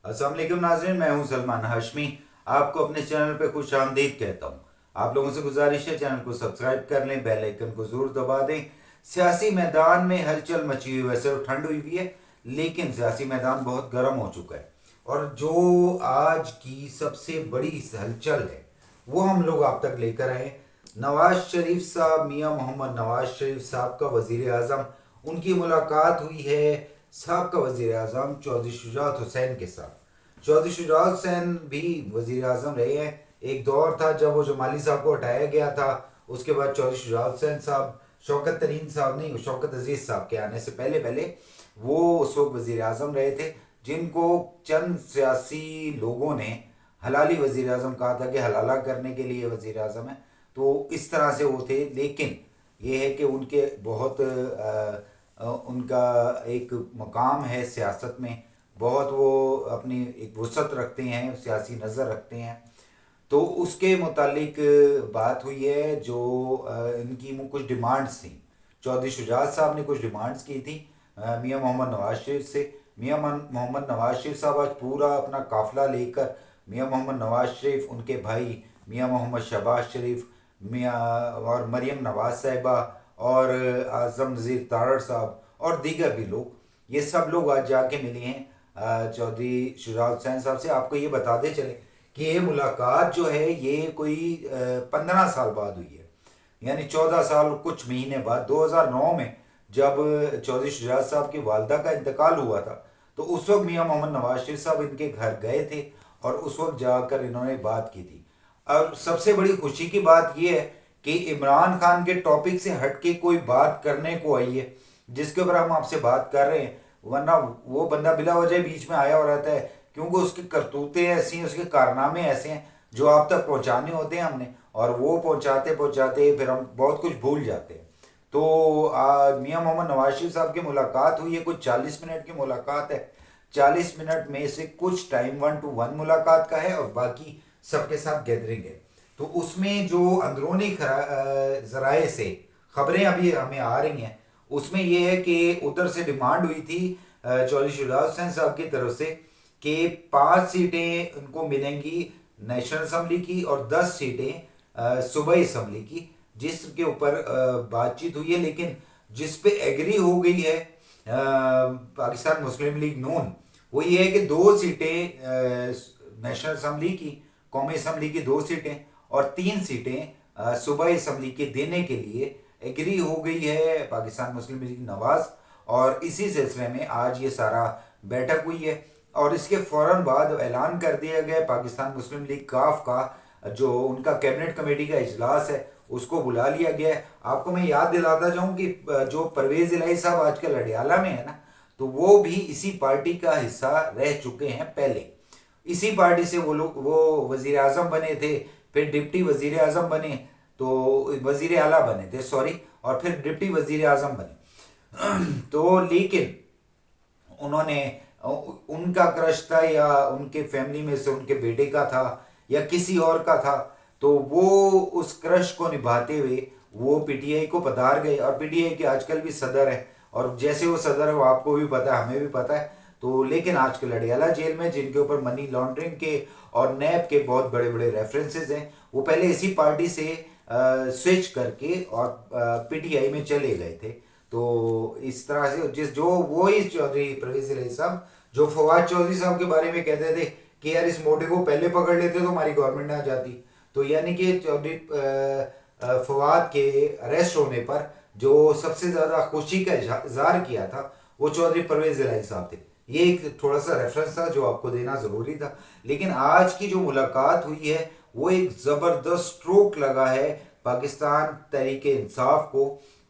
अस्सलाम वालेकुम नाज़रीन, मैं हूं सलमान हाशमी। आपको अपने चैनल पे खुश आमदीद कहता हूं। आप लोगों से गुजारिश है चैनल को सब्सक्राइब कर लें, बेल आइकन को ज़रूर दबा दें। सियासी मैदान में हलचल मची हुई, वैसे तो ठंड हुई हुई है लेकिन सियासी मैदान बहुत गर्म हो चुका है। और जो आज की सबसे बड़ी हलचल है वो हम लोग आप तक लेकर आए। नवाज शरीफ साहब, मियाँ मोहम्मद नवाज शरीफ साहब का वजीर आज़म, उनकी मुलाकात हुई है साहब वजीर अजम चौधरी शुजात हुसैन के साथ। चौधरी शुजात हुसैन भी वजीर अजम रहे हैं। एक दौर था जब वो जमाली साहब को हटाया गया था, उसके बाद चौधरी शुजात हुसैन साहब, शौकत तरीन साहब नहीं, शौकत अजीज साहब के आने से पहले पहले वो उस वक्त वजीर अजम रहे थे, जिनको चंद सियासी लोगों ने हलाली वजीर अजम कहा था कि हलाला करने के लिए वजीर अजम है। तो इस तरह से वो थे, लेकिन ये है कि उनके बहुत उनका एक मकाम है सियासत में, बहुत वो अपनी एक वसअत रखते हैं, सियासी नज़र रखते हैं। तो उसके मुतालिक बात हुई है जो इनकी कुछ डिमांड्स थी। चौधरी शुजात साहब ने कुछ डिमांड्स की थी मियाँ मोहम्मद नवाज शरीफ से। मियाँ मोहम्मद नवाज शरीफ साहब आज पूरा अपना काफिला लेकर, मियाँ मोहम्मद नवाज शरीफ, उनके भाई मियाँ मोहम्मद शहबाज शरीफ, मियाँ और मरियम नवाज साहिबा और आज़म नज़ीर तारड़ साहब और दीगर भी लोग, ये सब लोग आज जाके मिले हैं चौधरी शुजात हुसैन साहब से। आपको ये बताते चले कि ये मुलाकात जो है ये कोई 15 साल बाद हुई है, यानी 14 साल कुछ महीने बाद 2009 में जब चौधरी शुजात साहब की वालदा का इंतकाल हुआ था, तो उस वक्त मियाँ मोहम्मद नवाज शरीफ साहब इनके घर गए थे और उस वक्त जाकर इन्होंने बात की थी। और सबसे बड़ी खुशी की बात यह है कि इमरान खान के टॉपिक से हट के कोई बात करने को आई है जिसके ऊपर हम आपसे बात कर रहे हैं। वरना वो बंदा बिला वजह बीच में आया और रहता है, क्योंकि उसकी करतूतें ऐसी हैं, उसके कारनामे ऐसे हैं जो आप तक पहुंचाने होते हैं हमने, और वो पहुंचाते पहुंचाते फिर हम बहुत कुछ भूल जाते हैं। तो मियाँ मोहम्मद नवाज शरीफ साहब की मुलाकात हुई है, कुछ 40 मिनट की मुलाकात है। 40 मिनट में से कुछ टाइम 1-to-1 मुलाकात का है और बाकी सबके साथ गैदरिंग है। तो उसमें जो अंदरूनी जराए से खबरें अभी हमें आ रही हैं, उसमें यह है कि उधर से डिमांड हुई थी चौधरी शुजात हुसैन साहब की तरफ से कि 5 सीटें उनको मिलेंगी नेशनल असम्बली की और 10 सीटें सूबाई असम्बली की, जिसके ऊपर बातचीत हुई है, लेकिन जिस पे एग्री हो गई है पाकिस्तान मुस्लिम लीग नून, वो ये है कि 2 सीटें नेशनल असम्बली की, कौमी असम्बली की 2 सीटें और 3 सीटें सूबाई असम्बली के देने के लिए एग्री हो गई है पाकिस्तान मुस्लिम लीग नवाज। और इसी सिलसिले में आज ये सारा बैठक हुई है और इसके फ़ौरन बाद ऐलान कर दिया गया पाकिस्तान मुस्लिम लीग काफ का जो उनका कैबिनेट कमेटी का इजलास है उसको बुला लिया गया है। आपको मैं याद दिलाता जाऊं कि जो परवेज़ इलाही साहब आजकल अडियाला में है ना, तो वो भी इसी पार्टी का हिस्सा रह चुके हैं पहले। इसी पार्टी से वो लोग वो वजीर आजम बने थे, फिर डिप्टी वजीर आजम बने, तो वजीर आला बने थे सॉरी, और फिर डिप्टी वजीर आजम बने। तो लेकिन उन्होंने, उनका क्रश था या उनके फैमिली में से उनके बेटे का था या किसी और का था, तो वो उस क्रश को निभाते हुए वो पीटीआई को पधार गए। और पीटीआई के आजकल भी सदर है, और जैसे वो सदर है वो आपको भी पता है, हमें भी पता है। तो लेकिन आजकल अडियाला जेल में, जिनके ऊपर मनी लॉन्ड्रिंग के और नैब के बहुत बड़े बड़े रेफरेंसेस हैं, वो पहले इसी पार्टी से स्विच करके और पीटीआई में चले गए थे। तो इस तरह से जिस जो वो ही चौधरी परवेज इलाही साहब जो फवाद चौधरी साहब के बारे में कहते थे कि यार इस मोटे को पहले पकड़ लेते तो हमारी गवर्नमेंट ना जाती, तो यानी कि चौधरी फवाद के अरेस्ट होने पर जो सबसे ज़्यादा खुशी का इजहार किया था वो चौधरी परवेज इलाही साहब थे। ये एक थोड़ा सा रेफरेंस था जो आपको देना ज़रूरी था। लेकिन आज की जो मुलाकात हुई है वो एक ज़बरदस्त स्ट्रोक लगा है पाकिस्तान तहरीक इंसाफ को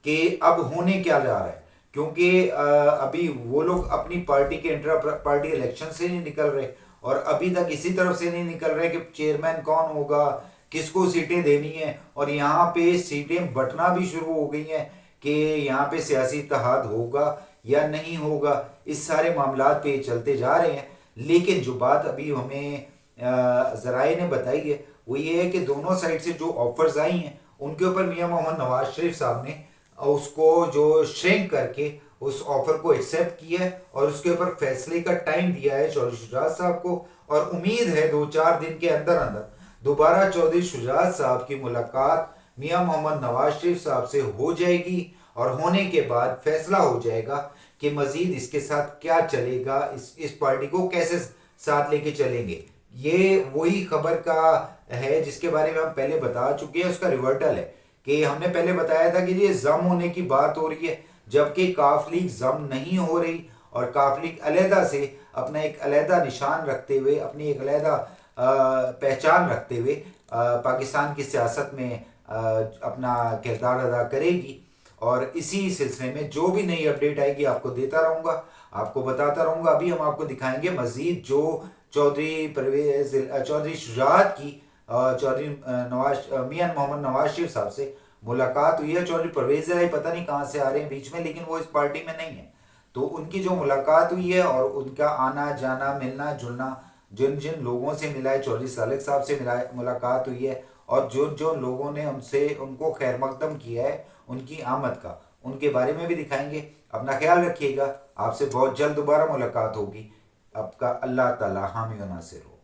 कि अब होने क्या जा रहा है। क्योंकि अभी वो लोग अपनी पार्टी के इंटर पार्टी इलेक्शन से नहीं निकल रहे, और अभी तक इसी तरफ से नहीं निकल रहे कि चेयरमैन कौन होगा, किसको सीटें देनी है, और यहाँ पे सीटें बंटना भी शुरू हो गई हैं कि यहाँ पे सियासी इत्तेहाद होगा या नहीं होगा। इस सारे मामला पे चलते जा रहे हैं। लेकिन जो बात अभी हमें जराए ने बताई है वो ये है कि दोनों साइड से जो ऑफर्स आई हैं उनके ऊपर मियाँ मोहम्मद नवाज शरीफ साहब ने उसको जो श्रिंक करके उस ऑफर को एक्सेप्ट किया है और उसके ऊपर फैसले का टाइम दिया है चौधरी शुजात साहब को। और उम्मीद है 2-4 दिन के अंदर अंदर दोबारा चौधरी शुजात साहब की मुलाकात मियां मोहम्मद नवाज शरीफ साहब से हो जाएगी और होने के बाद फैसला हो जाएगा कि मजीद इसके साथ क्या चलेगा, इस पार्टी को कैसे साथ लेके चलेंगे। ये वही खबर का है जिसके बारे में हम पहले बता चुके हैं, उसका रिवर्टल है कि हमने पहले बताया था कि ये जम होने की बात हो रही है, जबकि काफ लीग जम नहीं हो रही और काफ लीग अलहदा से अपना एक अलहदा निशान रखते हुए, अपनी एक अलहदा पहचान रखते हुए पाकिस्तान की सियासत में अपना किरदार अदा करेगी। और इसी सिलसिले में जो भी नई अपडेट आएगी आपको देता रहूँगा, आपको बताता रहूँगा। अभी हम आपको दिखाएंगे मजीद जो चौधरी शुजात की चौधरी मियां मोहम्मद नवाज शरीफ साहब से मुलाकात हुई है। चौधरी परवेज इलाही पता नहीं कहाँ से आ रहे हैं बीच में, लेकिन वो इस पार्टी में नहीं है। तो उनकी जो मुलाकात हुई है और उनका आना जाना, मिलना जुलना, जिन जिन लोगों से मिला है, चौधरी सालिक साहब से मुलाकात हुई है और जो जो लोगों ने उनको खैर मकदम किया है उनकी आमद का, उनके बारे में भी दिखाएंगे। अपना ख्याल रखिएगा, आपसे बहुत जल्द दोबारा मुलाकात होगी। आपका अल्लाह ताला हामी व नासिर हो।